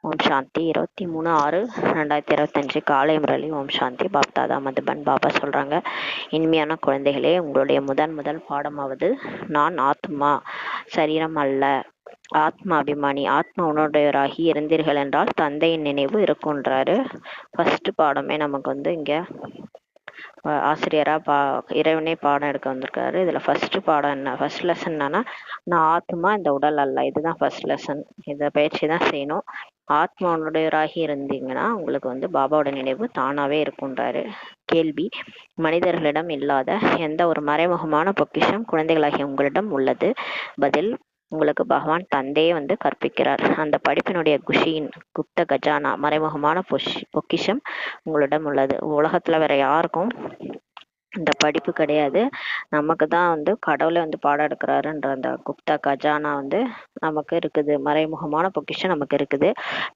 ஓம் சாந்தி. 23/6/2025 காலை முரளி. ஓம் சாந்தி. பாப்தாதா மதுபன் பாபா சொல்கிறாங்க, இனிமையான குழந்தைகளே, உங்களுடைய முதல் பாடமாவது நான் ஆத்மா, சரீரம் அல்ல, ஆத்மா அபிமானி, ஆத்மா உணர்வுடையவராகி இருந்தீர்கள் என்றால் தந்தையின் நினைவு இருக்குன்றாரு. ஃபர்ஸ்ட் பாடமே நமக்கு இங்கே ஆசிரியராக இறைவனே பாடம் எடுக்க வந்திருக்காரு. இதில் ஃபர்ஸ்ட் லெசன் என்னன்னா, நான் ஆத்மா, இந்த உடல் அல்ல. இதுதான் ஃபர்ஸ்ட் லெசன். இதை பயிற்சி தான் செய்யணும். ஆத்மா உடையவராகி இருந்தீங்கன்னா உங்களுக்கு பாபாவோட நினைவு தானாகவே இருக்குன்றாரு. கேள்வி: மனிதர்களிடம் இல்லாத எந்த ஒரு மறைமுகமான பொக்கிஷம் குழந்தைகளாகிய உங்களிடம் உள்ளது? பதில்: உங்களுக்கு பகவான் தந்தையே கற்பிக்கிறார். அந்த படிப்பினுடைய குஷியின் குப்த கஜானா, மறைமுகமான பொக்கிஷம் உங்களிடம் உள்ளது. உலகத்துல வேற யாருக்கும் இந்த படிப்பு கிடையாது. நமக்கு தான் கடவுளை பாடம் எடுக்கிறாருன்ற அந்த குப்த கஜானா நமக்கு இருக்குது. மறைமுகமான பொக்கிஷம் நமக்கு இருக்குது.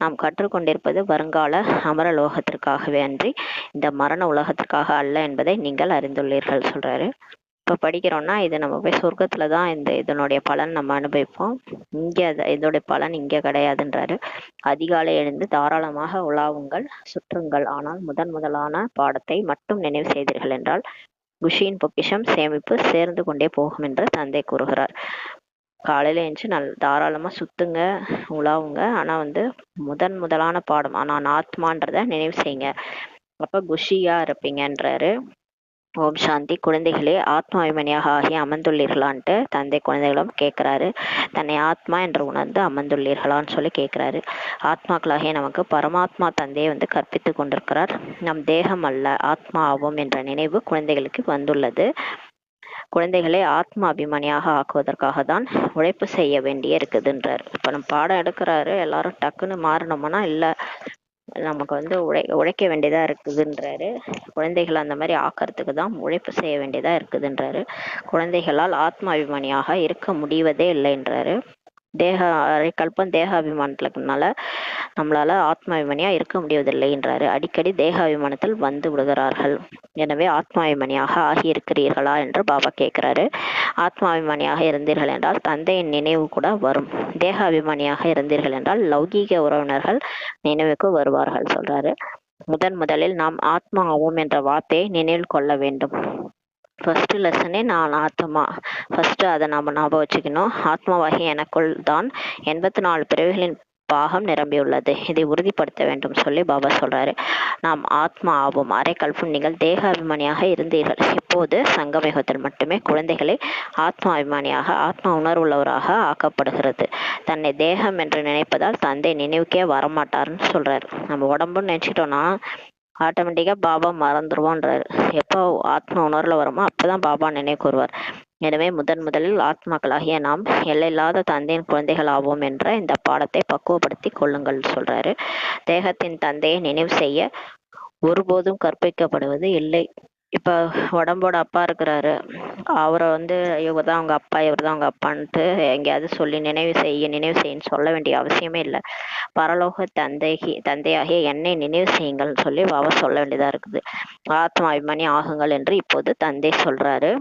நாம் கற்றுக்கொண்டிருப்பது வருங்கால அமர லோகத்திற்காகவே அன்றி இந்த மரண உலகத்திற்காக அல்ல என்பதை நீங்கள் அறிந்துள்ளீர்கள் சொல்றாரு. இப்போ படிக்கிறோம்னா இது நம்ம போய் சொர்க்கத்துல தான் இதனுடைய பலன் நம்ம அனுபவிப்போம். இங்கே இதோடைய பலன் இங்கே கிடையாதுன்றாரு. அதிகாலை எழுந்து தாராளமாக உலாவுங்கள், சுற்றுங்கள். ஆனால் முதலான பாடத்தை மட்டும் நினைவு செய்தீர்கள் என்றால் குஷியின் பொக்கிஷம் சேமிப்பு சேர்ந்து கொண்டே போகும் என்று தந்தை கூறுகிறார். காலையில எழுந்துச்சு தாராளமா சுத்துங்க, உலாவுங்க. ஆனா முதலான பாடம் நான் ஆத்மான்றத நினைவு செய்யுங்க. அப்ப குஷியா இருப்பீங்கன்றாரு. ஓம் சாந்தி. குழந்தைகளே, ஆத்மாபிமனியாக ஆகி அமர்ந்துள்ளீர்களான்ட்டு தந்தை குழந்தைகளும் கேட்குறாரு. தன்னை ஆத்மா என்று உணர்ந்து அமர்ந்துள்ளீர்களான்னு சொல்லி கேட்குறாரு. ஆத்மாக்களாகிய நமக்கு பரமாத்மா தந்தையை கற்பித்து கொண்டிருக்கிறார். நம் தேகம் அல்ல, ஆத்மா ஆவோம் என்ற நினைவு குழந்தைகளுக்கு வந்துள்ளது. குழந்தைகளை ஆத்மா அபிமானியாக ஆக்குவதற்காக தான் உழைப்பு செய்ய வேண்டிய இருக்குதுன்றார். இப்போ நம்ம பாடம் எடுக்கிறாரு, எல்லாரும் டக்குன்னு மாறணும்னா இல்லை, நமக்கு உழைக்க வேண்டியதா இருக்குதுன்றாரு. குழந்தைகள் அந்த மாதிரி ஆக்கிறதுக்கு தான் உழைப்பு செய்ய வேண்டியதா இருக்குதுன்றாரு. குழந்தைகளால் ஆத்மா அபிமானியாக இருக்க முடிவதே இல்லைன்றாரு. கல்பம் தேக அபிமானத்துக்குனால நம்மளால ஆத்மாபிமானியா இருக்க முடிவதில்லைன்றாரு. அடிக்கடி தேக அபிமானத்தில் வந்து விடுகிறார்கள். எனவே ஆத்மாபிமானியாக ஆகியிருக்கிறீர்களா என்று பாபா கேட்கிறாரு. ஆத்மாபிமானியாக இருந்தீர்கள் என்றால் தந்தையின் நினைவு கூட வரும். தேக அபிமானியாக இருந்தீர்கள் என்றால் லௌகீக உறவினர்கள் நினைவுக்கு வருவார்கள் சொல்றாரு. முதலில் நாம் ஆத்மா ஆவோம் என்ற வார்த்தையை நினைவில் கொள்ள வேண்டும். ஃபர்ஸ்ட் லெசனே நான் ஆத்மா. ஃபர்ஸ்ட் அதை நாம ஞாபகம் வச்சுக்கணும். ஆத்மாவாகிய எனக்குள் தான் 84 பிறவிகளின் பாகம் நிரம்பியுள்ளது. இதை உறுதிப்படுத்த வேண்டும் சொல்லி பாபா சொல்றாரு. நாம் ஆத்மா ஆவோம். அரை கல்பம் நீங்கள் தேக அபிமானியாக இருந்தீர்கள். இப்போது சங்கமயுகத்தில் மட்டுமே குழந்தைகளை ஆத்மா அபிமானியாக, ஆத்மா உணர்வுள்ளவராக ஆக்கப்படுகிறது. தன்னை தேகம் என்று நினைப்பதால் தந்தை நினைவுக்கே வரமாட்டாருன்னு சொல்றாரு. நம்ம உடம்புன்னு நினைச்சிட்டோம்னா ஆட்டோமேட்டிக்கா பாபா மறந்துடுவோன்றாரு. எப்போ ஆத்மா உணர்வுல வருமோ அப்பதான் பாபா நினைவு கூறுவார். எனவே முதலில் ஆத்மாக்களாகிய நாம் எல்லையில்லாத தந்தையின் குழந்தைகள் ஆவோம் என்ற இந்த பாடத்தை பக்குவப்படுத்தி கொள்ளுங்கள் சொல்றாரு. தேகத்தின் தந்தையை நினைவு செய்ய ஒருபோதும் கற்பிக்கப்படுவது இல்லை. இப்போ உடம்போட அப்பா இருக்கிறாரு, அவரை இவர் தான் அவங்க அப்பா, இவர் தான் அவங்க அப்பான்ட்டு எங்கேயாவது சொல்லி நினைவு செய்யன்னு சொல்ல வேண்டிய அவசியமே இல்லை. பரலோக தந்தையாகிய என்னை நினைவு செய்யுங்கள் சொல்லி பாபா சொல்ல வேண்டியதா இருக்குது. ஆத்மா அபிமானி ஆகுங்கள் என்று இப்போது தந்தை சொல்றாரு.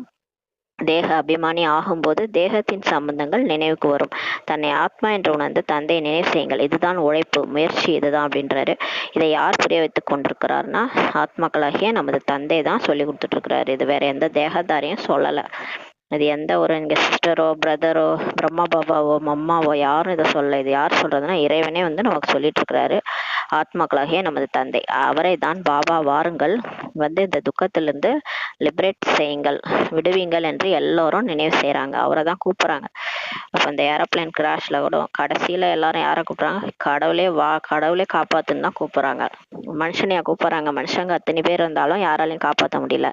தேக அபிமானி ஆகும்போது தேகத்தின் சம்பந்தங்கள் நினைவுக்கு வரும். தன்னை ஆத்மா என்று உணர்ந்து தந்தையை நினைவு செய்யுங்கள். இதுதான் உழைப்பு, முயற்சி இதுதான் அப்படின்றாரு. இதை யார் புரிய வைத்துக் கொண்டிருக்கிறார்னா ஆத்மாக்களாகிய நமது தந்தை தான் சொல்லி கொடுத்துட்டு இருக்கிறாரு. இது வேற எந்த தேகதாரியும் சொல்லலை. இது எந்த ஒரு இங்கே சிஸ்டரோ பிரதரோ பிரம்மா பாபாவோ மம்மாவோ யாரும் இதை சொல்ல. இது யார் சொல்றதுன்னா இறைவனே நமக்கு சொல்லிட்டு இருக்கிறாரு. ஆத்மாக்களாகிய நமது தந்தை அவரை தான் பாபா வாருங்கள் இந்த துக்கத்திலிருந்து லிபரேட் செய்யுங்கள், விடுவீங்கள் என்று எல்லோரும் நினைவு செய்யறாங்க. அவரை தான் கூப்பிடுறாங்க. அப்ப இந்த ஏரோப்ளைன் கிராஷ்ல கூட கடைசியில எல்லாரும் யாரை கூப்பிடுறாங்க? கடவுளே வா, கடவுளே காப்பாத்துன்னு தான் கூப்பிடுறாங்க. மனுஷனையா கூப்பிடுறாங்க? மனுஷங்க அத்தனை பேர் இருந்தாலும் யாராலையும் காப்பாற்ற முடியல.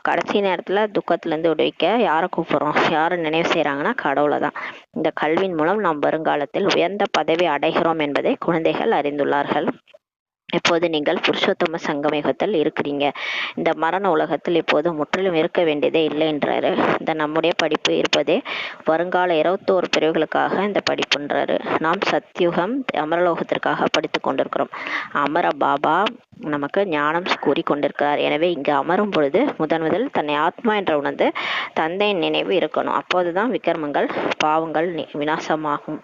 கடைசி நேரத்துல துக்கத்துல இருந்து விடுவிக்க யாரை கூப்பிடுறோம், யாரை நினைவு செய்யறாங்கன்னா கடவுளை தான். இந்த கல்வியின் மூலம் நாம் வருங்காலத்தில் உயர்ந்த பதவி அடைகிறோம் என்பதை குழந்தைகள் அறிந்துள்ளார்கள். இப்போது நீங்கள் புருஷோத்தம சங்கமயுகத்தில் இருக்கிறீங்க. இந்த மரண உலகத்தில் இப்போது முற்றிலும் இருக்க வேண்டியதே இல்லை என்றாரு. இந்த நம்முடைய படிப்பு இருப்பதே வருங்கால 21 பிரிவுகளுக்காக இந்த படிப்புன்றாரு. நாம் சத்யுகம் அமரலோகத்திற்காக படித்து கொண்டிருக்கிறோம். அமர பாபா நமக்கு ஞானம் கூறி கொண்டிருக்கிறார். எனவே இங்கு அமரும் பொழுது முதலில் தன்னை ஆத்மா என்ற உணர்ந்து தந்தையின் நினைவு இருக்கணும். அப்போதுதான் விக்ரமங்கள் பாவங்கள் விநாசமாகும்.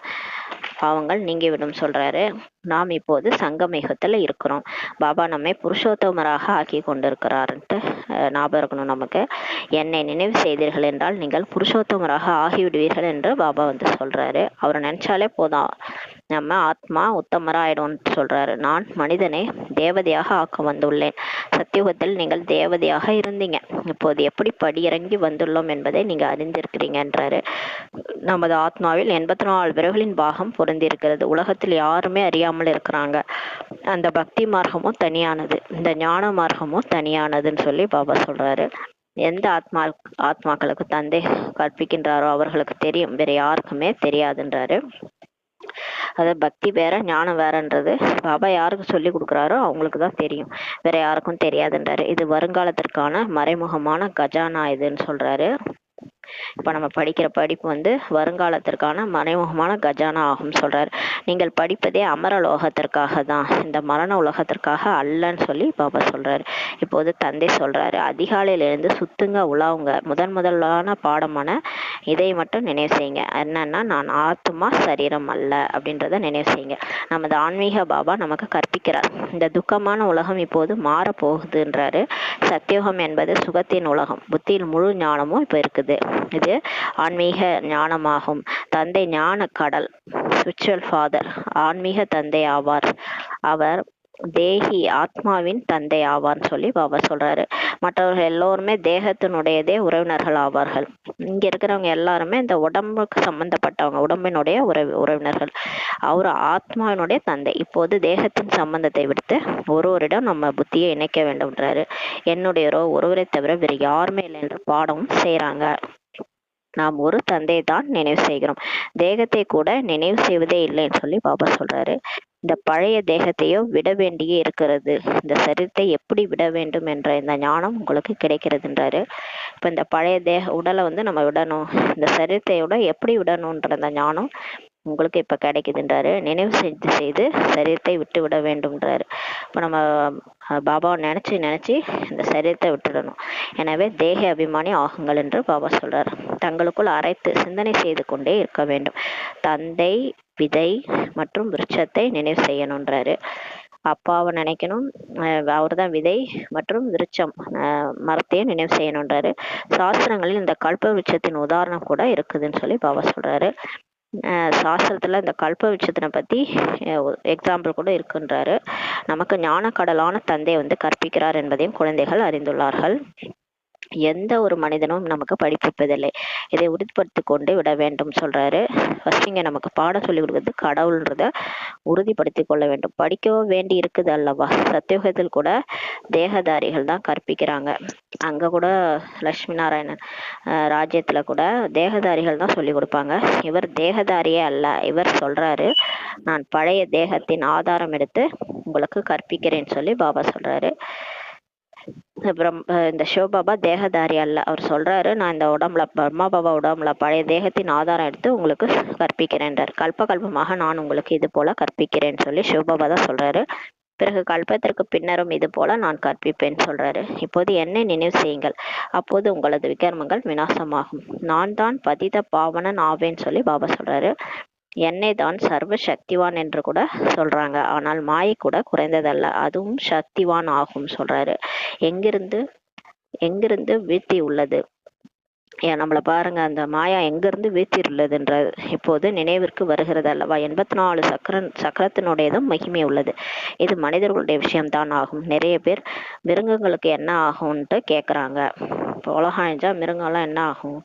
பாவங்கள் நீங்கிவிடும் சொல்றாரு. நாம் இப்போது சங்கமேகத்துல இருக்கிறோம். பாபா நம்மை புருஷோத்தமராக ஆக்கி கொண்டிருக்கிறாருன்ட்டு ஞாபகம் இருக்கணும் நமக்கு. என்னை நினைவு செய்தீர்கள் என்றால் நீங்கள் புருஷோத்தமராக ஆகிவிடுவீர்கள் என்று பாபா வந்து சொல்றாரு. அவரை நினைச்சாலே போதும், நம்ம ஆத்மா உத்தமராயிடும்னு சொல்றாரு. நான் மனிதனை தேவதையாக ஆக்க வந்துள்ளேன். சத்தியுகத்தில் நீங்கள் தேவதையாக இருந்தீங்க, இப்போது எப்படி படியிறங்கி வந்துள்ளோம் என்பதை நீங்க அறிந்திருக்கிறீங்கன்றாரு. நமது ஆத்மாவில் 84 பிறகுகளின் பாகம் பொருந்திருக்கிறது. உலகத்தில் யாருமே அறியாமல் இருக்கிறாங்க. அந்த பக்தி மார்க்கமும் தனியானது, இந்த ஞான மார்க்கமும் தனியானதுன்னு சொல்லி பாபா சொல்றாரு. எந்த ஆத்மாக்களுக்கு தந்தை கற்பிக்கின்றாரோ அவர்களுக்கு தெரியும், வேற யாருக்குமே தெரியாதுன்றாரு. அது பக்தி வேற ஞானம் வேறன்றது பாபா யாருக்கு சொல்லி கொடுக்குறாரோ அவங்களுக்கு தான் தெரியும், வேற யாருக்கும் தெரியாதுன்றாரு. இது வருங்காலத்திற்கான மறைமுகமான கஜானா இதுன்னு சொல்றாரு. இப்ப நம்ம படிக்கிற படிப்பு வந்து வருங்காலத்திற்கான மறைமுகமான கஜானா ஆகும் சொல்றாரு. நீங்கள் படிப்பதே அமரலோகத்திற்காக தான், இந்த மரண உலகத்திற்காக அல்லன்னு சொல்லி பாபா சொல்றாரு. இப்போது தந்தை சொல்றாரு, அதிகாலையில இருந்து சுத்துங்க, உலாவுங்க. முதலான பாடமான இதை மட்டும் நினைவு செய்யுங்க. என்னன்னா, நான் ஆத்மா சரீரம் அல்ல அப்படின்றத நினைவு செய்யுங்க. நமது ஆன்மீக பாபா நமக்கு கற்பிக்கிறார். இந்த துக்கமான உலகம் இப்போது மாற போகுதுன்றாரு. சத்தியோகம் என்பது சுகத்தின் உலகம். புத்தியில் முழு ஞானமும் இப்ப இருக்குது. இது ஆன்மீக ஞானமாகும். தந்தை ஞான கடல், ஸ்பிரிச்சுவல் ஃபாதர், ஆன்மீக தந்தை ஆவார். அவர் தேகி ஆத்மாவின் தந்தை ஆவார்னு சொல்லி பாபா சொல்றாரு. மற்றவர்கள் எல்லோருமே தேகத்தினுடையதே உறவினர்கள் ஆவார்கள். இங்க இருக்கிறவங்க எல்லாருமே இந்த உடம்புக்கு சம்பந்தப்பட்டவங்க, உடம்பினுடைய உறவினர்கள். அவர் ஆத்மாவினுடைய தந்தை. இப்போது தேகத்தின் சம்பந்தத்தை விடுத்து ஒருவரிடம் நம்ம புத்தியை இணைக்க வேண்டும்ன்றாரு. என்னுடையரோ ஒருவரை தவிர வேறு யாருமே இல்லை என்று பாடமும் செய்யறாங்க. நாம் ஒரு தந்தை தான் நினைவு செய்கிறோம், தேகத்தை கூட நினைவு செய்வதே இல்லைன்னு சொல்லி பாபா சொல்றாரு. இந்த பழைய தேகத்தையோ விட வேண்டியே இருக்கிறது. இந்த சரீரத்தை எப்படி விட வேண்டும் என்ற இந்த ஞானம் உங்களுக்கு கிடைக்கிறதுன்றாரு. இப்ப இந்த பழைய உடலை வந்து நம்ம விடணும், இந்த சரீரத்தையோட எப்படி விடணும்ன்ற அந்த ஞானம் உங்களுக்கு இப்ப கிடைக்குதுன்றாரு. நினைவு செய்து சரீரத்தை விட்டு விட வேண்டும்ன்றாரு. இப்ப நம்ம பாபாவை நினைச்சு இந்த சரீரத்தை விட்டுடணும். எனவே தேக அபிமானி ஆகுங்கள் என்று பாபா சொல்றாரு. தங்களுக்குள் அரைத்து சிந்தனை செய்து கொண்டே இருக்க வேண்டும். தந்தை, விதை மற்றும் விருட்சத்தை நினைவு செய்யணுன்றாரு. அப்பாவை நினைக்கணும், அவர் தான் விதை மற்றும் விருட்சம் மரத்தையும் நினைவு செய்யணுன்றாரு. சாஸ்திரங்களில் இந்த கல்ப விருட்சத்தின் உதாரணம் கூட இருக்குதுன்னு சொல்லி பாபா சொல்றாரு. சாஸ்திரத்துல இந்த கல்ப விருட்சத்தினை பத்தி எக்ஸாம்பிள் கூட இருக்குன்றாரு. நமக்கு ஞான கடலான தந்தை வந்து கற்பிக்கிறார் என்பதையும் குழந்தைகள் அறிந்துள்ளார்கள். எந்த ஒரு மனிதனும் நமக்கு படிப்பிப்பதில்லை, இதை உறுதிப்படுத்தி கொண்டு விட வேண்டும் சொல்றாரு. ஃபர்ஸ்ட் இங்க நமக்கு பாடம் சொல்லி கொடுக்குறது கடவுள்ன்றத உறுதிப்படுத்தி கொள்ள வேண்டும். படிக்க வேண்டி இருக்குது அல்லவா. சத்தியுகத்தில் கூட தேகதாரிகள் தான் கற்பிக்கிறாங்க. அங்க கூட லட்சுமி நாராயணன் ராஜ்யத்துல கூட தேகதாரிகள் தான் சொல்லி கொடுப்பாங்க. இவர் தேகதாரியே அல்ல. இவர் சொல்றாரு, நான் பழைய தேகத்தின் ஆதாரம் எடுத்து உங்களுக்கு கற்பிக்கிறேன்னு சொல்லி பாபா சொல்றாரு. இந்த சிவபாபா தேகதாரி அல்ல. அவர் சொல்றாரு, நான் இந்த உடம்புல பிரம்மா பாபா உடம்புல பழைய தேகத்தின் ஆதாரம் எடுத்து உங்களுக்கு கற்பிக்கிறேன்றார். கல்பமாக நான் உங்களுக்கு இது போல கற்பிக்கிறேன்னு சொல்லி சிவபாபா தான் சொல்றாரு. பிறகு கல்பத்திற்கு பின்னரும் இது போல நான் கற்பிப்பேன்னு சொல்றாரு. இப்போது என்னை நினைவு செய்யுங்கள், அப்போது உங்களது விகர்மங்கள் விநாசமாகும். நான் தான் பதித பாவனன் ஆவேன்னு சொல்லி பாபா சொல்றாரு. என்னை தான் சர்வ சக்திவான் என்று கூட சொல்றாங்க. ஆனால் மாயை கூட குறைந்ததல்ல, அதுவும் சக்திவான் ஆகும் சொல்றாரு. எங்கிருந்து வீழ்த்தி உள்ளது, நம்மள பாருங்க, அந்த மாயா எங்கிருந்து வீழ்த்தியுள்ளதுன்றது இப்போது நினைவிற்கு வருகிறது அல்லவா. 84 சக்கரத்தினுடையதும் மகிமை உள்ளது. இது மனிதர்களுடைய விஷயம்தான் ஆகும். நிறைய பேர் மிருகங்களுக்கு என்ன ஆகும்ன்ட்டு கேக்குறாங்க. இப்போ உலகம் அழிஞ்சா மிருகம்லாம் என்ன ஆகும்,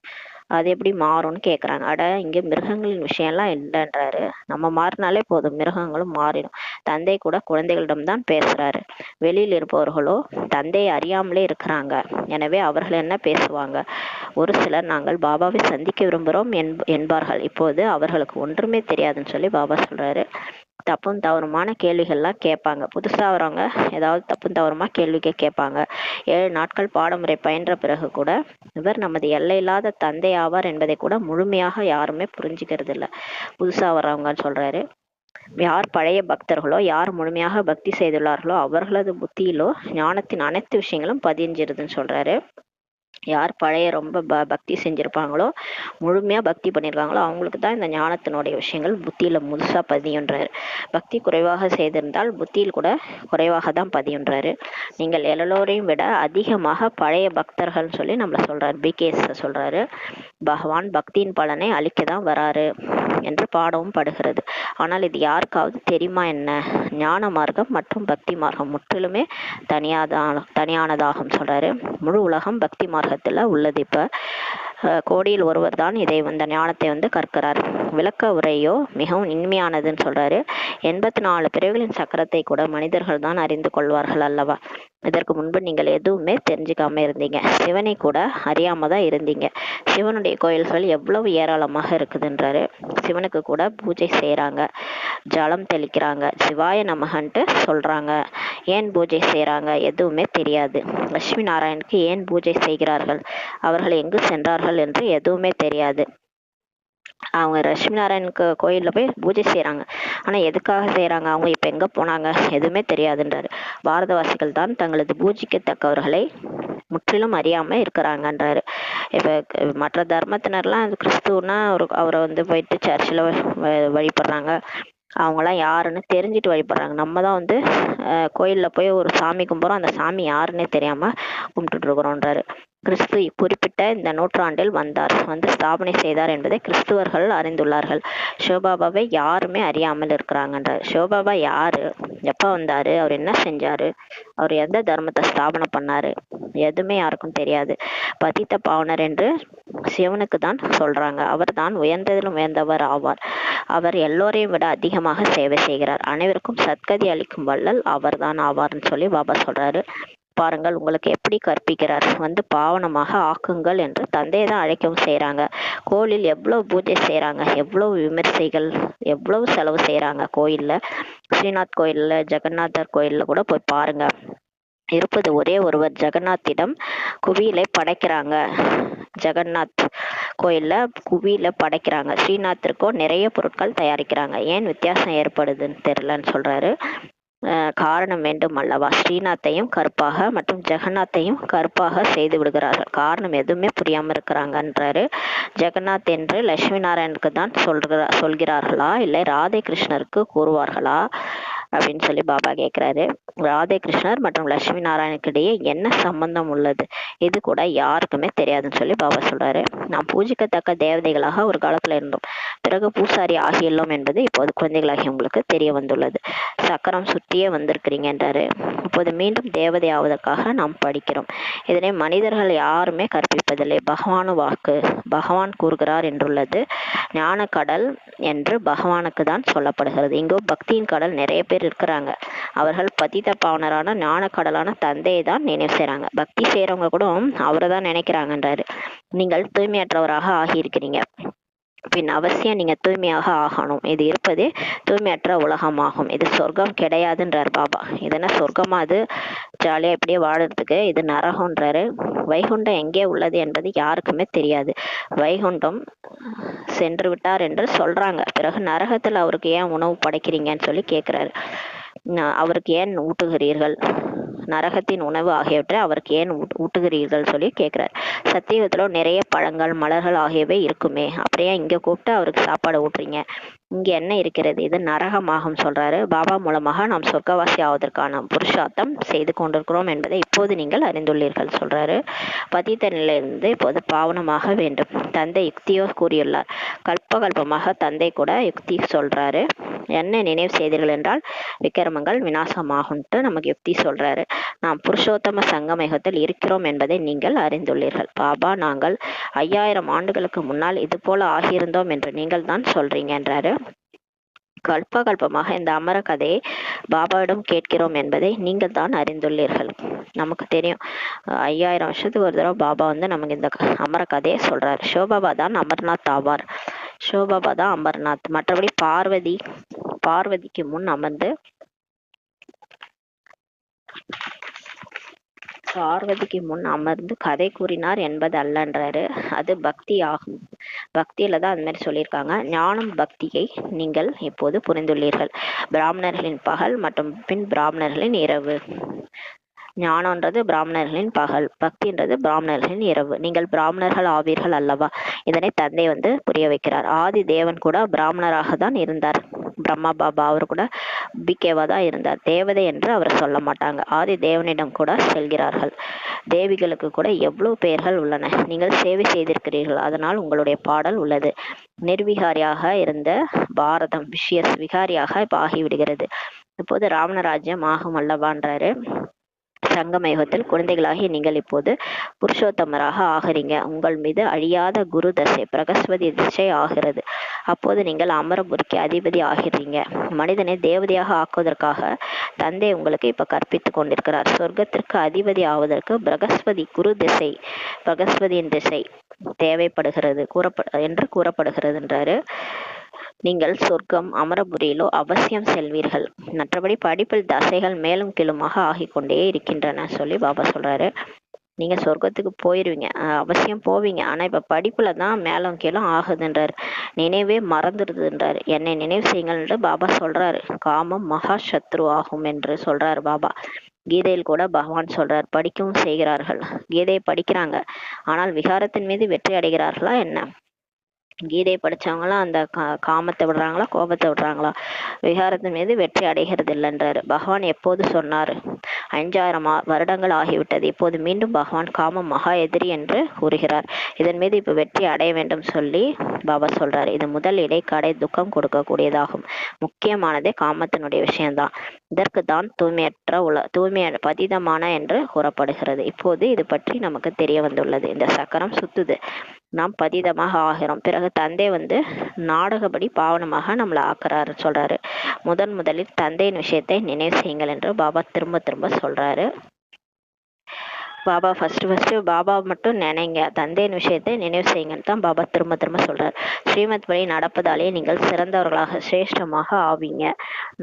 அது எப்படி மாறும்னு கேக்குறாங்க. அட, இங்க மிருகங்களின் விஷயம்லாம் இல்லைன்றாரு. நம்ம மாறினாலே போதும், மிருகங்களும் மாறிடும். தந்தை கூட குழந்தைகளிடம்தான் பேசுறாரு. வெளியில் இருப்பவர்களோ தந்தையை அறியாமலே இருக்கிறாங்க. எனவே அவர்கள் என்ன பேசுவாங்க. ஒரு சிலர் நாங்கள் பாபாவை சந்திக்க விரும்புகிறோம் என்பார்கள். இப்போது அவர்களுக்கு ஒன்றுமே தெரியாதுன்னு சொல்லி பாபா சொல்றாரு. தப்பும் தவறுமான கேள்விகள்லாம் கேட்பாங்க. புதுசா வரவங்க ஏதாவது தப்பும் தவறுமா கேள்விக்க கேட்பாங்க. 7 நாட்கள் பாடமுறை பயின்ற பிறகு கூட இவர் நமது எல்லையில்லாத தந்தை ஆவார் என்பதை கூட முழுமையாக யாருமே புரிஞ்சுக்கிறது இல்லை, புதுசா வர்றவங்கன்னு சொல்றாரு. யார் பழைய பக்தர்களோ, யார் முழுமையாக பக்தி செய்துள்ளார்களோ அவர்களது புத்தியிலோ ஞானத்தின் அனைத்து விஷயங்களும் பதிஞ்சிருதுன்னு சொல்றாரு. யார் பழைய ரொம்ப பக்தி செஞ்சிருப்பாங்களோ, முழுமையா பக்தி பண்ணியிருக்காங்களோ அவங்களுக்கு தான் இந்த ஞானத்தினுடைய விஷயங்கள் புத்தியில முழுசா பதியுன்றாரு. பக்தி குறைவாக செய்திருந்தால் புத்தியில் கூட குறைவாக தான் பதியுன்றாரு. நீங்கள் எல்லோரையும் விட அதிகமாக பழைய பக்தர்கள் சொல்லி நம்மள சொல்றாரு. பிகேஸ் சொல்றாரு, பகவான் பக்தியின் பலனை அளிக்க தான் வராரு என்று பாடவும் படுகிறது. ஆனால் இது யாருக்காவது தெரியுமா என்ன? ஞான மார்க்கம் மற்றும் பக்தி மார்க்கம் முற்றிலுமே தனியானதாகும் சொல்றாரு. முழு உலகம் பக்தி மார்க்கத்துல உள்ளது. இப்ப கோடியில் ஒருவர் தான் இதை இந்த ஞானத்தை கற்கிறார். விளக்க உரையோ மிகவும் இனிமையானதுன்னு சொல்றாரு. 84 பிறவிகளின் சக்கரத்தை கூட மனிதர்கள் தான் அறிந்து கொள்வார்கள் அல்லவா? இதற்கு முன்பு நீங்கள் எதுவுமே தெரிஞ்சுக்காம இருந்தீங்க. சிவனை கூட அறியாம தான் இருந்தீங்க. சிவனுடைய கோயில்கள் எவ்வளவு ஏராளமாக இருக்குதுன்றாரு. சிவனுக்கு கூட பூஜை செய்யறாங்க, ஜலம் தெளிக்கிறாங்க, சிவாய நமகன்ட்டு சொல்றாங்க. ஏன் பூஜை செய்யறாங்க எதுவுமே தெரியாது. லட்சுமி நாராயணுக்கு ஏன் பூஜை செய்கிறார்கள், அவர்கள் எங்கு சென்றார்கள் என்று எதுவுமே தெரியாது. அவங்க லட்சுமி நாராயணுக்கு கோயிலில் போய் பூஜை செய்கிறாங்க, ஆனால் எதுக்காக செய்கிறாங்க, அவங்க இப்போ எங்கே போனாங்க எதுவுமே தெரியாதுன்றாரு. பாரதவாசிகள் தான் தங்களது பூஜிக்கத்தக்கவர்களை முற்றிலும் அறியாமல் இருக்கிறாங்கன்றாரு. இப்போ மற்ற தர்மத்தினர்லாம் கிறிஸ்துவனா அவரை போயிட்டு சர்ச்சில் வழிபடுறாங்க. அவங்களாம் யாருன்னு தெரிஞ்சுட்டு வழிபடுறாங்க. நம்ம தான் கோயிலில் போய் ஒரு சாமி கும்பிட்றோம், அந்த சாமி யாருன்னே தெரியாமல் கும்பிட்டுட்டு இருக்கிறோன்றாரு. கிறிஸ்து குறிப்பிட்ட இந்த நூற்றாண்டில் வந்து ஸ்தாபனை செய்தார் என்பதை கிறிஸ்துவர்கள் அறிந்துள்ளார்கள். சிவபாபாவை யாருமே அறியாமல் இருக்கிறாங்கன்றார். சிவபாபா யாரு, எப்ப வந்தாரு, அவர் என்ன செஞ்சாரு, அவர் எந்த தர்மத்தை ஸ்தாபனை பண்ணாரு எதுவுமே யாருக்கும் தெரியாது. பதித்த பாவனர் என்று சிவனுக்கு தான் சொல்றாங்க. அவர் தான் உயர்ந்ததிலும் உயர்ந்தவர் ஆவார். அவர் எல்லோரையும் விட அதிகமாக சேவை செய்கிறார். அனைவருக்கும் சத்கதி அளிக்கும் வள்ளல் அவர் தான் ஆவார்னு சொல்லி பாபா சொல்றாரு. பாருங்கள், உங்களுக்கு எப்படி கற்பிக்கிறார். பாவனமாக ஆக்குங்கள் என்று தந்தையை தான் அழைக்கவும் செய்யறாங்க. கோயிலில் எவ்வளவு பூஜை செய்யறாங்க, எவ்வளவு விமர்சைகள், எவ்வளவு செலவு செய்யறாங்க. கோயில்ல ஸ்ரீநாத் கோயில்ல, ஜெகநாதர் கோயில்ல கூட போய் பாருங்க. இருப்பது ஒரே ஒருவர். ஜெகநாத்திடம் குவியலை படைக்கிறாங்க. ஜெகநாத் கோயில்ல குவியில படைக்கிறாங்க. ஸ்ரீநாத்திற்கோ நிறைய பொருட்கள் தயாரிக்கிறாங்க. ஏன் வித்தியாசம் ஏற்படுதுன்னு தெரியலன்னு சொல்றாரு. காரணம் வேண்டும் அல்லவா? ஸ்ரீநாத்தையும் கருப்பாக மற்றும் ஜெகநாத்தையும் கருப்பாக செய்து விடுகிறார்கள். காரணம் எதுவுமே புரியாம இருக்கிறாங்கன்றாரு. ஜெகநாத் என்று லட்சுமி நாராயணுக்கு தான் சொல்கிறார்களா, இல்லை ராதே கிருஷ்ணருக்கு கூறுவார்களா அப்படின்னு சொல்லி பாபா கேட்கிறாரு. ராதே கிருஷ்ணர் மற்றும் லட்சுமி நாராயணுக்கு இடையே என்ன சம்பந்தம் உள்ளது, இது கூட யாருக்குமே தெரியாதுன்னு சொல்லி பாபா சொல்றாரு. நாம் பூஜிக்கத்தக்க தேவதைகளாக ஒரு காலத்துல இருந்தோம், பிறகு பூசாரி ஆகியுள்ளோம் என்பது இப்போது குழந்தைகளாகி உங்களுக்கு தெரிய வந்துள்ளது. சக்கரம் சுற்றியே வந்திருக்கிறீங்கன்றாரு. இப்போது மீண்டும் தேவதை ஆவதற்காக நாம் படிக்கிறோம். இதனை மனிதர்கள் யாருமே கற்பிப்பதில்லை. பகவானு வாக்கு, பகவான் கூறுகிறார் என்றுள்ளது. ஞான கடல் என்று பகவானுக்கு தான் சொல்லப்படுகிறது. இங்கு பக்தியின் கடல் நிறைய பேர் இருக்கிறாங்க. அவர்கள் பதித பாவனரான ஞான கடலான தந்தையை தான் நினைவு செய்யறாங்க. பக்தி செய்யறவங்க கூட அவரை தான் நினைக்கிறாங்கன்றாரு. நீங்கள் தூய்மையற்றவராக ஆகியிருக்கிறீங்க, பின் அவசியம் நீங்க தூய்மையாக ஆகணும். இது இருப்பதே தூய்மையற்ற உலகமாகும். இது சொர்க்கம் கிடையாதுன்றார் பாபா. இதென்ன சொர்க்கமா? அது ஜாலியா இப்படியே வாழறதுக்கு. இது நரகம்ன்றாரு. வைகுண்டம் எங்கே உள்ளது என்பது யாருக்குமே தெரியாது. வைகுண்டம் சென்று விட்டார் என்று சொல்றாங்க. பிறகு நரகத்துல அவருக்கு ஏன் உணவு படைக்கிறீங்கன்னு சொல்லி கேட்கிறாரு. அவருக்கு ஏன் ஊட்டுகிறீர்கள், நரகத்தின் உணவு ஆகியவற்றை அவருக்கு ஏன் ஊட்டுகிறீர்கள் சொல்லி கேட்கிறார். சத்தியுகத்துல நிறைய பழங்கள் மலர்கள் ஆகியவை இருக்குமே, அப்படியே இங்க கூப்பிட்டு அவருக்கு சாப்பாடு ஊட்டுறீங்க, இங்க என்ன இருக்கிறது, இது நரகமாகும் சொல்றாரு. பாபா மூலமாக நாம் சொர்க்கவாசி ஆவதற்கான புருஷார்த்தம் செய்து கொண்டிருக்கிறோம் என்பதை இப்போது நீங்கள் அறிந்துள்ளீர்கள் சொல்றாரு. பதித்த நிலையிலிருந்து இப்போது பாவனமாக வேண்டும். தந்தை யுக்தியோ கூறியுள்ளார். கல்பகல்பமாக தந்தை கூட யுக்தி சொல்றாரு. என்ன நினைவு செய்தீர்கள் என்றால் விக்கிரமங்கள் விநாசமாகும்ட்டு நமக்கு யுக்தி சொல்றாரு. நாம் புருஷோத்தம சங்கமயுகத்தில் இருக்கிறோம் என்பதை நீங்கள் அறிந்துள்ளீர்கள். பாபா, நாங்கள் 5000 ஆண்டுகளுக்கு முன்னால் இது போல ஆகியிருந்தோம் என்று நீங்கள் தான் சொல்றீங்க என்றாரு. கல்பகல்பமாக இந்த அமர கதையை பாபாவிடம் கேட்கிறோம் என்பதை நீங்கள் தான் அறிந்துள்ளீர்கள். நமக்கு தெரியும், 5000 வருஷத்துக்கு ஒரு தடவை பாபா நமக்கு இந்த அமர கதையை சொல்றாரு. சிவபாபா தான் அமர்நாத் ஆவார். சிவபாபா தான் அமர்நாத். மற்றபடி பார்வதிக்கு முன் அமர்ந்து கதை கூறினார் என்பது அல்லன்றாரு. அது பக்தி ஆகும். பக்தியில தான் அந்த மாதிரி சொல்லியிருக்காங்க. ஞானம் பக்தியை நீங்கள் இப்போது புரிந்துள்ளீர்கள். பிராமணர்களின் பகல் மற்றும் பின் பிராமணர்களின் இரவு. ஞானம்ன்றது பிராமணர்களின் பகல், பக்தின்றது பிராமணர்களின் இரவு. நீங்கள் பிராமணர்கள் ஆவீர்கள் அல்லவா? இதனை தந்தை வந்து புரிய வைக்கிறார். ஆதி தேவன் கூட பிராமணராக தான் இருந்தார். பிரம்மா பாபா அவர் கூட பிகேவா தான் இருந்தார். தேவதை என்று அவர் சொல்ல மாட்டாங்க. ஆதி தேவனிடம் கூட செல்கிறார்கள். தேவிகளுக்கு கூட எவ்வளவு பெயர்கள் உள்ளன. நீங்கள் சேவை செய்திருக்கிறீர்கள், அதனால் உங்களுடைய பாடல் உள்ளது. நிர்விகாரியாக இருந்த பாரதம் விஷயஸ் விகாரியாக இப்ப ஆகிவிடுகிறது. இப்போது ராவணராஜ்யம் ஆகும் அல்லவான்றாரு. சங்கம யுகத்தில் குழந்தைகளாகி நீங்கள் இப்போது புருஷோத்தமராக ஆகிறீங்க. உங்கள் மீது அழியாத குரு தசை பிரகஸ்பதி திசை ஆகிறது. அப்போது நீங்கள் அமரபுரிக்கு அதிபதி ஆகிறீங்க. மனிதனை தேவதையாக ஆக்குவதற்காக தந்தை உங்களுக்கு இப்ப கற்பித்து கொண்டிருக்கிறார். சொர்க்கத்திற்கு அதிபதி ஆவதற்கு பிரகஸ்பதி குரு திசை, பிரகஸ்பதியின் திசை தேவைப்படுகிறது என்று கூறப்படுகிறதுன்றாரு. நீங்கள் சொர்க்கம் அமரபுரியிலோ அவசியம் செல்வீர்கள். மற்றபடி படிப்பில் தசைகள் மேலும் கீழுமாக ஆகிக்கொண்டே இருக்கின்றன சொல்லி பாபா சொல்றாரு. நீங்க சொர்க்கத்துக்கு போயிருவீங்க, அவசியம் போவீங்க. ஆனா இப்ப படிப்புல தான் மேலும் கீழும் ஆகுதுன்றாரு. நினைவே மறந்துடுதுன்றாரு. என்னை நினைவு செய்யுங்கள் பாபா சொல்றாரு. காமம் மகா சத்ரு ஆகும் என்று சொல்றாரு பாபா. கீதையில் கூட பகவான் சொல்றார், படிக்கவும் செய்கிறார்கள், கீதையை படிக்கிறாங்க, ஆனால் விகாரத்தின் மீது வெற்றி அடைகிறார்களா என்ன? கீதை படிச்சவங்களாம் அந்த காமத்தை விடுறாங்களா, கோபத்தை விடுறாங்களா? விகாரத்தின் மீது வெற்றி அடைகிறது இல்லைன்றாரு. பகவான் எப்போது சொன்னாரு? 5000 வருடங்கள் ஆகிவிட்டது. இப்போது மீண்டும் பகவான் காமம் மகா எதிரி என்று கூறுகிறார். இதன் மீது இப்ப வெற்றி அடைய வேண்டும் சொல்லி பாபா சொல்றாரு. இது முதல் இடைக்காடை துக்கம் கொடுக்கக்கூடியதாகும். முக்கியமானதே காமத்தினுடைய விஷயம்தான். இதற்கு தான் தூய்மை பதிதமான என்று கூறப்படுகிறது. இப்போது இது பற்றி நமக்கு தெரிய வந்துள்ளது. இந்த சக்கரம் சுத்துது, நாம் பதிதமாக ஆகிறோம். பிறகு தந்தை வந்து நாடகப்படி பாவனமாக நம்மளை ஆக்குறாரு சொல்றாரு. முதலில் தந்தையின் விஷயத்தை நினைவு செய்யுங்கள் என்று பாபா திரும்ப திரும்ப சொல்றாரு. பாபா ஃபர்ஸ்ட் பாபா மட்டும் நினைங்க, தந்தையின் விஷயத்தை நினைவு செய்யுங்கன்னு தான் பாபா திரும்ப திரும்ப சொல்றாரு. ஸ்ரீமத் படி நடப்பதாலே நீங்கள் சிறந்தவர்களாக சிரேஷ்டமாக ஆவீங்க.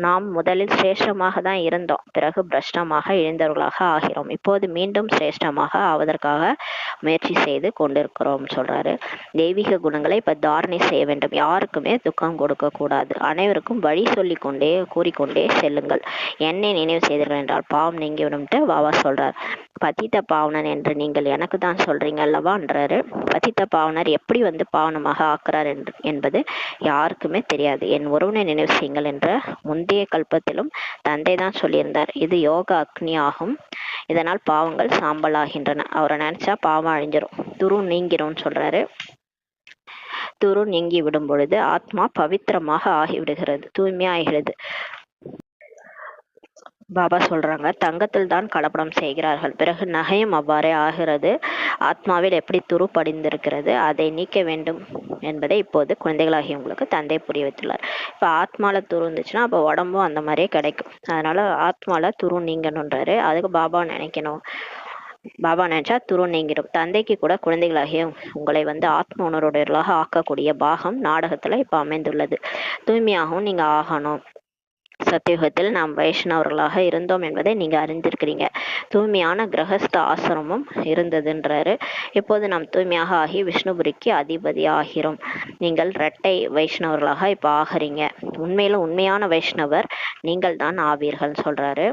நாம் முதலில் சிரேஷ்டமாக தான் இருந்தோம், பிறகு பிரஷ்டமாக இழந்தவர்களாக ஆகிறோம். இப்போது மீண்டும் சிரேஷ்டமாக ஆவதற்காக முயற்சி செய்து கொண்டிருக்கிறோம் சொல்றாரு. தெய்வீக குணங்களை இப்ப தாரணை செய்ய வேண்டும். யாருக்குமே துக்கம் கொடுக்க கூடாது. அனைவருக்கும் வழி சொல்லி கொண்டே கூறிக்கொண்டே செல்லுங்கள். என்னை நினைவு செய்தீர்கள் என்றால் பாவம் நீங்கிவிடும்ட்டு பாபா சொல்றார். பதித்த பாவனன் என்று நீங்கள் எனக்கு தான் சொல்றீங்க அல்லவான்றாரு. பதித்த பாவனர் எப்படி வந்து பாவனமாக ஆக்குறார் என்பது யாருக்குமே தெரியாது. என் ஒருவனை நினைவு செய்யுங்கள் என்ற முந்தைய கல்பத்திலும் தந்தை தான் சொல்லியிருந்தார். இது யோக அக்னி ஆகும். இதனால் பாவங்கள் சாம்பல் ஆகின்றன. அவரை நினைச்சா பாவம் அழிஞ்சிரும், துரு நீங்கிரும் சொல்றாரு. துரு நீங்கி விடும் பொழுது ஆத்மா பவித்திரமாக ஆகிவிடுகிறது, தூய்மையாகிறது. பாபா சொல்றாங்க, தங்கத்தில் தான் கலப்படம் செய்கிறார்கள், பிறகு நகையும் அவ்வாறே ஆகிறது. ஆத்மாவில் எப்படி துரு படிந்திருக்கிறது, அதை நீக்க வேண்டும் என்பதை இப்போது குழந்தைகளாகி உங்களுக்கு தந்தை புரிய வைத்துள்ளார். இப்போ ஆத்மால துரு இருந்துச்சுன்னா அப்போ உடம்பும் அந்த மாதிரியே கிடைக்கும். அதனால ஆத்மால துரு நீங்கணுன்றாரு. அதுக்கு பாபா நினைக்கணும். பாபா நினைச்சா துரு நீங்கிடும். தந்தைக்கு கூட குழந்தைகளாகிய உங்களை வந்து ஆத்ம உணர்வுடையவர்களாக ஆக்கக்கூடிய பாகம் நாடகத்துல இப்ப அமைந்துள்ளது. தூய்மையாகவும் நீங்க ஆகணும். சத்தியுகத்தில் நாம் வைஷ்ணவர்களாக இருந்தோம் என்பதை நீங்க அறிந்திருக்கிறீங்க. தூய்மையான கிரகஸ்த ஆசிரமம் இருந்ததுன்றாரு. இப்போது நாம் தூய்மையாக ஆகி விஷ்ணுபுரிக்கு அதிபதி ஆகிறோம். நீங்கள் இரட்டை வைஷ்ணவர்களாக இப்ப ஆகிறீங்க. உண்மையான வைஷ்ணவர் நீங்கள் தான் ஆவீர்கள் சொல்றாரு.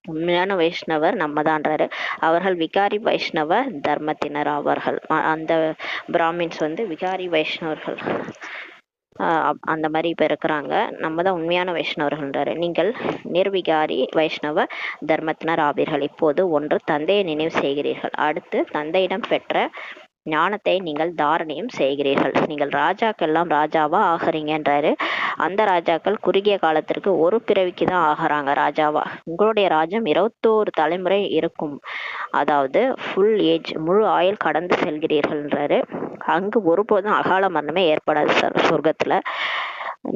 உண்மையான வைஷ்ணவர் நம்ம தான்றாரு. அவர்கள் விகாரி வைஷ்ணவ தர்மத்தினர் ஆவார்கள். அந்த பிராமின்ஸ் வந்து விகாரி வைஷ்ணவர்கள் அந்த மாதிரி இப்ப இருக்கிறாங்க. நம்ம தான் உண்மையான வைஷ்ணவர்கள்ன்றாரு. நீங்கள் நிர்விகாரி வைஷ்ணவ தர்மத்தினர் ஆவீர்கள். இப்போது ஒன்று தந்தையை நினைவு செய்கிறீர்கள், அடுத்து தந்தையிடம் பெற்ற ஞானத்தை நீங்கள் தாரணையும் செய்கிறீர்கள். நீங்கள் ராஜாக்கெல்லாம் ராஜாவா ஆகிறீங்கன்றாரு. அந்த ராஜாக்கள் குறுகிய காலத்திற்கு ஒரு பிறவிக்கு தான் ஆகிறாங்க ராஜாவா. உங்களுடைய ராஜ்யம் 21 தலைமுறை இருக்கும். அதாவது ஃபுல் ஏஜ், முழு ஆயுள் கடந்து செல்கிறீர்கள்ன்றாரு. அங்கு ஒருபோதும் அகால மரணமே ஏற்படாது சொர்க்கத்துல.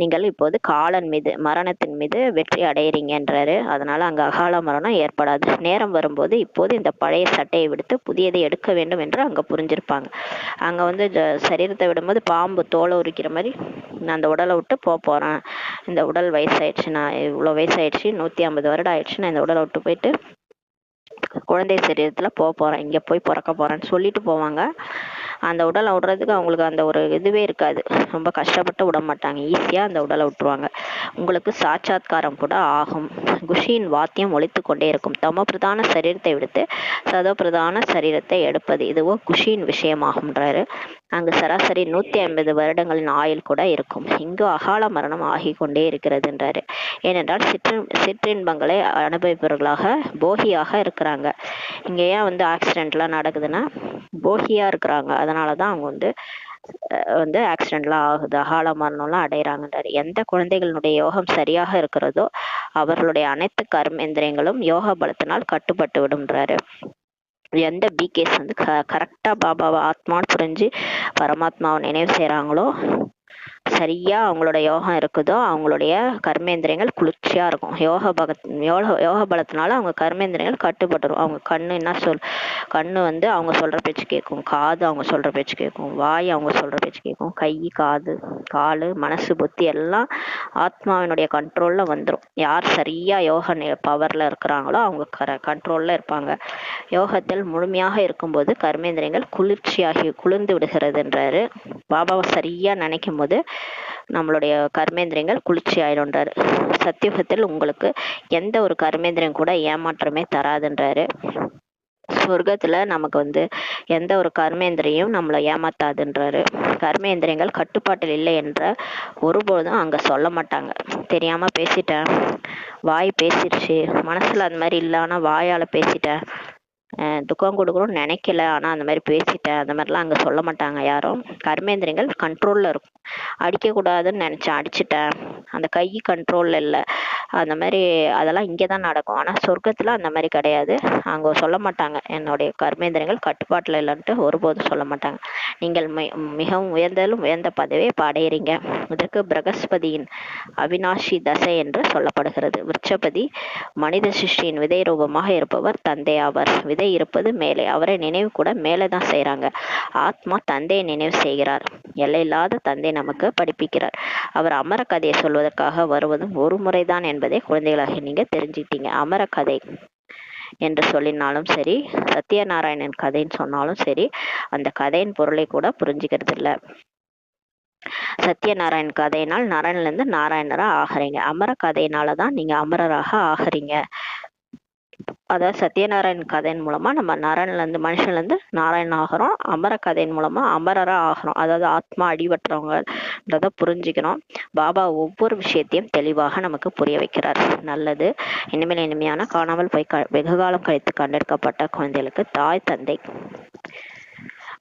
நீங்கள் இப்போது காலன் மீது மரணத்தின் மீது வெற்றி அடையிறீங்கன்றாரு. அதனால அங்க அகால மரணம் ஏற்படாது. நேரம் வரும்போது இப்போது இந்த பழைய சட்டையை விடுத்து புதியதை எடுக்க வேண்டும் என்று அங்க புரிஞ்சிருப்பாங்க. அங்க வந்து சரீரத்தை விடும்போது பாம்பு தோலை உரிக்கிற மாதிரி நான் அந்த உடலை விட்டு போறேன், இந்த உடல் வயசாயிடுச்சு, நான் இவ்வளவு வயசாயிடுச்சு, 150 வருடம் ஆயிடுச்சு, நான் இந்த உடலை விட்டு போயிட்டு குழந்தை சரீரத்துல போறேன், இங்க போய் பிறக்க போறேன்னு சொல்லிட்டு போவாங்க. அந்த உடலை விடுறதுக்கு அவங்களுக்கு அந்த ஒரு இதுவே இருக்காது. ரொம்ப கஷ்டப்பட்டு விட மாட்டாங்க, ஈஸியா அந்த உடலை விட்டுருவாங்க. உங்களுக்கு சாட்சாத்காரம் கூட ஆகும். குஷியின் வாத்தியம் ஒலித்து கொண்டே இருக்கும். தமோ பிரதான சரீரத்தை விடுத்து சதோ பிரதான சரீரத்தை எடுப்பது இதுவோ குஷியின் விஷயமாகும்ன்றாரு. அங்கு சராசரி 150 வருடங்களின் ஆயுள் கூட இருக்கும். இங்கு அகால மரணம் ஆகி கொண்டே இருக்கிறதுன்றாரு. ஏனென்றால் சிற்றின்பங்களை அனுபவிப்பவர்களாக போகியாக இருக்கிறாங்க. இங்க ஏன் ஆக்சிடென்ட்லாம் நடக்குதுன்னா போகியா இருக்கிறாங்க. அதனாலதான் அவங்க ஆக்சிடென்ட்லாம் ஆகுது, அகால மரணம்லாம் அடைகிறாங்கன்றாரு. எந்த குழந்தைகளுடைய யோகம் சரியாக இருக்கிறதோ அவர்களுடைய அனைத்து கர்மேந்திரியங்களும் யோக பலத்தினால் கட்டுப்பட்டு விடும்ன்றாரு. எந்த பிகேஸ் கரெக்டா பாபாவை ஆத்மான்னு புரிஞ்சு பரமாத்மாவை நினைவு செய்யறாங்களோ, சரியா அவங்களோட யோகம் இருக்குதோ அவங்களுடைய கர்மேந்திரியங்கள் குளிர்ச்சியா இருக்கும். யோக பலத்தினால அவங்க கர்மேந்திரியங்கள் கட்டுப்பட்டுரும். அவங்க கண்ணு என்ன கண்ணு அவங்க சொல்ற பேச்சு கேட்கும், காது அவங்க சொல்ற பேச்சு கேட்கும், வாய் அவங்க சொல்ற பேச்சு கேட்கும், கை காது காலு மனசு புத்தி எல்லாம் ஆத்மாவினுடைய கண்ட்ரோல்ல வந்துடும். யார் சரியா யோக பவர்ல இருக்கிறாங்களோ அவங்க கண்ட்ரோல்ல இருப்பாங்க. யோகத்தில் முழுமையாக இருக்கும்போது கர்மேந்திரியங்கள் குளிர்ந்து விடுகிறதுன்றாரு. பாபாவை சரியா நினைக்கும் போது நம்மளுடைய கர்மேந்திரியங்கள் குளிர்ச்சி ஆயிடும்ன்றாரு. சத்தியுகத்தில் உங்களுக்கு எந்த ஒரு கர்மேந்திரியம் கூட ஏமாற்றமே தராதுன்றாரு. சொர்க்கத்துல நமக்கு எந்த ஒரு கர்மேந்திரியும் நம்மளை ஏமாத்தாதுன்றாரு. கர்மேந்திரியங்கள் கட்டுப்பாட்டில் இல்லை என்ற ஒருபொழுதும் அங்க சொல்ல மாட்டாங்க. தெரியாம பேசிட்டேன், வாய் பேசிடுச்சு, மனசுல அந்த மாதிரி இல்லை ஆனா வாயால பேசிட்டேன், துக்கம் கொடுக்கணும்னு நினைக்கல ஆனா அந்த மாதிரி பேசிட்டேன், அந்த மாதிரிலாம் அங்க சொல்ல மாட்டாங்க யாரும். கர்மேந்திரியங்கள் கண்ட்ரோல்ல இருக்கும். அடிக்கக்கூடாதுன்னு நினைச்சேன் அடிச்சிட்டேன், அந்த கை கண்ட்ரோல்ல இல்லை, அந்த மாதிரி அதெல்லாம் இங்கேதான் நடக்கும். ஆனா சொர்க்கத்துல அந்த மாதிரி கிடையாது. அங்க சொல்ல மாட்டாங்க என்னுடைய கர்மேந்திரியங்கள் கட்டுப்பாட்டுல இல்லைன்ட்டு ஒருபோதும் சொல்ல மாட்டாங்க. நீங்கள் மிகவும் உயர்ந்தாலும் உயர்ந்த பதவியை அடையிறீங்க. இதற்கு பிரகஸ்பதியின் அவினாஷி தசை என்று சொல்லப்படுகிறது. விருட்சபதி மனித சிருஷ்டியின் விதை ரூபமாக இருப்பவர் தந்தை ஆவார். விதை இருப்பது மேலே, அவரை நினைவு கூட மேலே தான் செய்யறாங்க. ஆத்மா தந்தையை நினைவு செய்கிறார். எல்லையில்லாத தந்தை நமக்கு படிப்பிக்கிறார். அவர் அமர கதையை சொல்வதற்காக வருவதும் ஒரு முறைதான் என்பதை குழந்தைகளாக நீங்க தெரிஞ்சுக்கிட்டீங்க. அமர கதை என்று சொல்லினாலும் சரி, சத்யநாராயணன் கதைன்னு சொன்னாலும் சரி, அந்த கதையின் பொருளை கூட புரிஞ்சுக்கிறது இல்லை. சத்யநாராயண் கதையினால் நரன்ல இருந்து நாராயணரா ஆகிறீங்க. அமர கதையினாலதான் நீங்க அமரராக ஆகிறீங்க. அதாவது சத்யநாராயண் கதையின் மூலமா நம்ம நரன்ல இருந்து மனுஷன்ல இருந்து நாராயணன் ஆகிறோம். அமர கதையின் மூலமா அமரரா ஆகிறோம். அதாவது ஆத்மா அடிபட்டுறவங்கன்றத புரிஞ்சுக்கணும். பாபா ஒவ்வொரு விஷயத்தையும் தெளிவாக நமக்கு புரிய வைக்கிறார். நல்லது. இனிமேல் இனிமையான காணாமல் போய் வெகு காலம் கழித்து கண்டெடுக்கப்பட்ட குழந்தைகளுக்கு தாய் தந்தை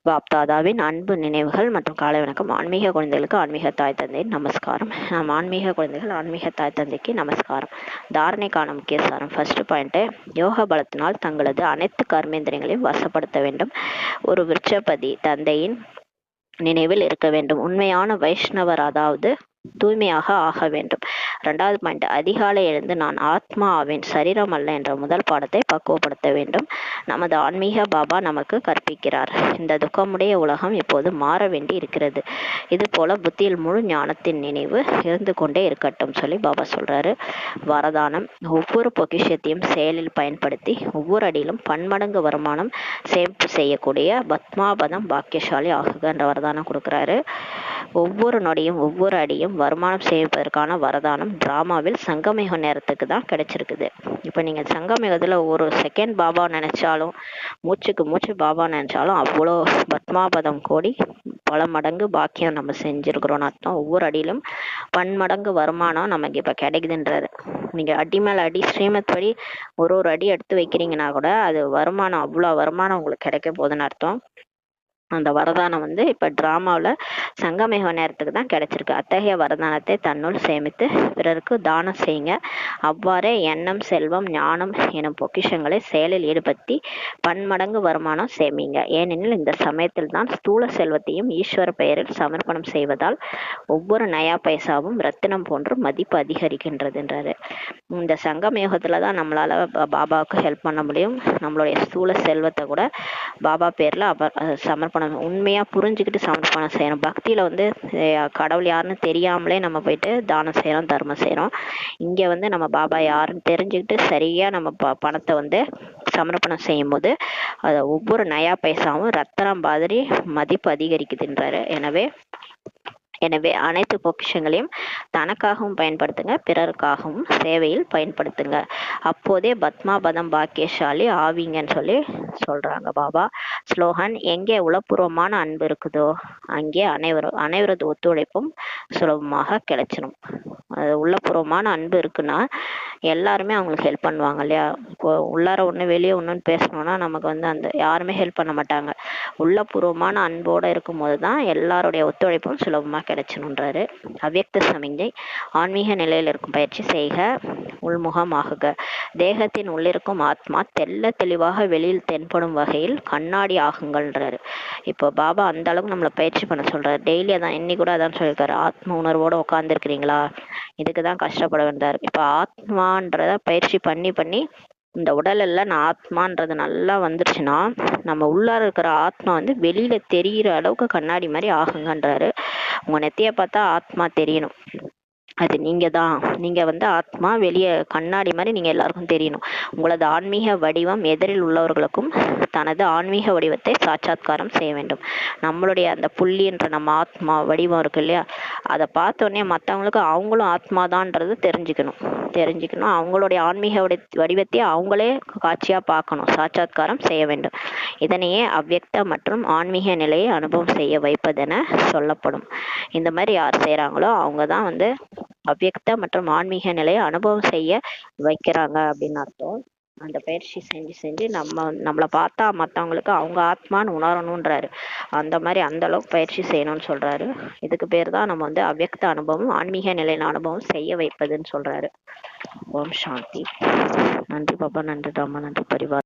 பாப்தாதாவின் அன்பு நினைவுகள் மற்றும் காலை வணக்கம். ஆன்மீக குழந்தைகளுக்கு ஆன்மீக தாய் தந்தை நமஸ்காரம். ஆன்மீக குழந்தைகள் ஆன்மீக தாய் தந்தைக்கு நமஸ்காரம். தாரணைக்கான முக்கிய சாரம். ஃபர்ஸ்ட் பாயிண்ட், யோக பலத்தினால் தங்களது அனைத்து கர்மேந்திரியங்களையும் வசப்படுத்த வேண்டும். ஒரு விருட்சபதி தந்தையின் நினைவில் இருக்க வேண்டும். உண்மையான வைஷ்ணவர், அதாவது தூய்மையாக ஆக வேண்டும். 2வது பாயிண்ட், அதிகாலை எழுந்து நான் ஆத்மா ஆவேன், சரீரம் அல்ல என்ற முதல் பாடத்தை பக்குவப்படுத்த வேண்டும். நமது ஆன்மீக பாபா நமக்கு கற்பிக்கிறார். இந்த துக்கமுடைய உலகம் இப்போது மாற வேண்டி இருக்கிறது. இது போல புத்தியில் முழு ஞானத்தின் நினைவு இருந்து கொண்டே இருக்கட்டும் சொல்லி பாபா சொல்றாரு. வரதானம், ஒவ்வொரு பொக்கிஷத்தையும் செயலில் பயன்படுத்தி ஒவ்வொரு அடியிலும் பன்மடங்கு வருமானம் சேமிப்பு செய்யக்கூடிய பத்மாபதம் பாக்கியசாலி ஆகுகின்ற வரதானம் கொடுக்குறாரு. ஒவ்வொரு நொடியும் ஒவ்வொரு அடியும் வருமானம் சேமிப்பதற்கான வரதானம் டிராமாவில் சங்கமயுக நேரத்துக்கு தான் கிடைச்சிருக்குது. இப்போ நீங்க சங்கமயுகத்துல ஒரு செகண்ட் பாபா நினைச்சாலும், மூச்சுக்கு மூச்சு பாபா நினைச்சாலும் அவ்வளோ பத்மாபதம் கோடி பல மடங்கு பாக்கியம் நம்ம செஞ்சிருக்கிறோம்னு அர்த்தம். ஒவ்வொரு அடியிலும் பன்மடங்கு வருமானம் நமக்கு இப்ப கிடைக்குதுன்றாரு. நீங்க அடி மேல அடி ஸ்ரீமத் படி ஒரு அடி எடுத்து வைக்கிறீங்கன்னா கூட அது வருமானம், அவ்வளோ வருமானம் உங்களுக்கு கிடைக்க போகுதுன்னு அர்த்தம். அந்த வரதானம் இப்ப டிராமாவில் சங்கமயுக நேரத்துக்கு தான் கிடைச்சிருக்கு. அத்தகைய வரதானத்தை தன்னுள் சேமித்து பிறருக்கு தானம் செய்யுங்க. அவ்வாறே எண்ணம், செல்வம், ஞானம் எனும் பொக்கிஷங்களை செயலில் ஈடுபடுத்தி பன்மடங்கு வருமானம் சேமிங்க. ஏனெனில் இந்த சமயத்தில் தான் ஸ்தூல செல்வத்தையும் ஈஸ்வர பெயரில் சமர்ப்பணம் செய்வதால் ஒவ்வொரு நயா பைசாவும் ரத்தினம் போன்று மதிப்பு அதிகரிக்கின்றதுன்றாரு. இந்த சங்கமயுகத்துல தான் நம்மளால பாபாவுக்கு ஹெல்ப் பண்ண முடியும். நம்மளுடைய ஸ்தூல செல்வத்தை கூட பாபா பேர்ல சமர்ப்பணம் உண்மையா புரிஞ்சுக்கிட்டு சமர்ப்பணம் செய்யணும். பக்தியில கடவுள் யாருன்னு தெரியாமலே நம்ம போயிட்டு தானம் செய்யறோம், தர்மம் செய்யறோம். இங்க நம்ம பாபா யாருன்னு தெரிஞ்சுக்கிட்டு சரியா நம்ம பணத்தை சமர்ப்பணம் செய்யும் போது அதை ஒவ்வொரு நயா பைசாவும் ரத்தனம் மாதிரி மதிப்பு அதிகரிக்குதுன்றாரு. எனவே எனவே அனைத்து பொக்கிஷங்களையும் தனக்காகவும் பயன்படுத்துங்க, பிறருக்காகவும் சேவையில் பயன்படுத்துங்க. அப்போதே பத்மாபதம் பாக்கியசாலி ஆவீங்கன்னு சொல்லி சொல்றாங்க பாபா. ஸ்லோகன்: எங்கே உளப்பூர்வமான அன்பு இருக்குதோ அங்கே அனைவரது ஒத்துழைப்பும் சுலபமாக கிடைச்சிடும். அது உள்ளபூர்வமான அன்பு இருக்குன்னா எல்லாருமே அவங்களுக்கு ஹெல்ப் பண்ணுவாங்க இல்லையா. இப்போ உள்ளார ஒன்று வெளியே ஒன்றுன்னு பேசணும்னா நமக்கு அந்த யாருமே ஹெல்ப் பண்ண மாட்டாங்க. உள்ளபூர்வமான அன்போடு இருக்கும்போது தான் எல்லாருடைய ஒத்துழைப்பும் சுலபமாக கிடைச்சணுன்றாரு. அவ்யக்த சமிஞ்சை: ஆன்மீக நிலையில் இருக்கும் பயிற்சி செய்க, உள்முகமாகுக. தேகத்தின் உள்ளிருக்கும் ஆத்மா தெல்ல தெளிவாக வெளியில் தென்படும் வகையில் கண்ணாடி ஆகுங்கள்ன்றாரு. இப்போ பாபா அந்த அளவுக்கு நம்மளை பயிற்சி பண்ண சொல்றாரு. டெய்லி அதான் இன்னைக்கு கூட அதான் சொல்லியிருக்காரு. ஆத்ம உணர்வோட உட்காந்துருக்கிறீங்களா, இதுக்கு தான் கஷ்டப்பட வேண்டாரு. இப்போ ஆத்மான்றத பயிற்சி பண்ணி பண்ணி இந்த உடல் எல்லாம் நான் ஆத்மான்றது நல்லா வந்துருச்சுன்னா நம்ம உள்ளார இருக்கிற ஆத்மா வெளியில தெரிகிற அளவுக்கு கண்ணாடி மாதிரி ஆகுங்கன்றாரு. உங்க நெத்திய பார்த்தா ஆத்மா தெரியணும், அது நீங்க தான். நீங்க ஆத்மா வெளியே கண்ணாடி மாதிரி நீங்க எல்லாருக்கும் தெரியணும். உங்களது ஆன்மீக வடிவம் எதிரில் உள்ளவர்களுக்கும் தனது ஆன்மீக வடிவத்தை சாட்சாத்காரம் செய்ய வேண்டும். நம்மளுடைய அந்த புள்ளின்ற நம்ம ஆத்மா வடிவம் இருக்கு இல்லையா, அதை பார்த்தோன்னே மற்றவங்களுக்கு அவங்களும் ஆத்மாதான்றது தெரிஞ்சுக்கணும். அவங்களுடைய ஆன்மீக வடிவத்தை அவங்களே காட்சியா பார்க்கணும், சாட்சாத்காரம் செய்ய வேண்டும். இதனையே அவ்யக்த மற்றும் ஆன்மீக நிலையை அனுபவம் செய்ய வைப்பதென சொல்லப்படும். இந்த மாதிரி யார் செய்யறாங்களோ அவங்க தான் அவ்யக்த மற்றும் ஆன்மீக நிலையை அனுபவம் செய்ய வைக்கிறாங்க அப்படின்னு அர்த்தம். அந்த பயிற்சி செஞ்சு செஞ்சு நம்மளை பார்த்தா மற்றவங்களுக்கு அவங்க ஆத்மான்னு உணரணுன்றாரு. அந்த மாதிரி அந்த அளவுக்கு பயிற்சி செய்யணும்னு சொல்றாரு. இதுக்கு பேர் தான் நம்ம அவ்யக்த அனுபவம், ஆன்மீக நிலையில அனுபவம் செய்ய வைப்பதுன்னு சொல்றாரு. ஓம் சாந்தி. நன்றி பாபா, நன்றி ராமா, நன்றி பரிவார்.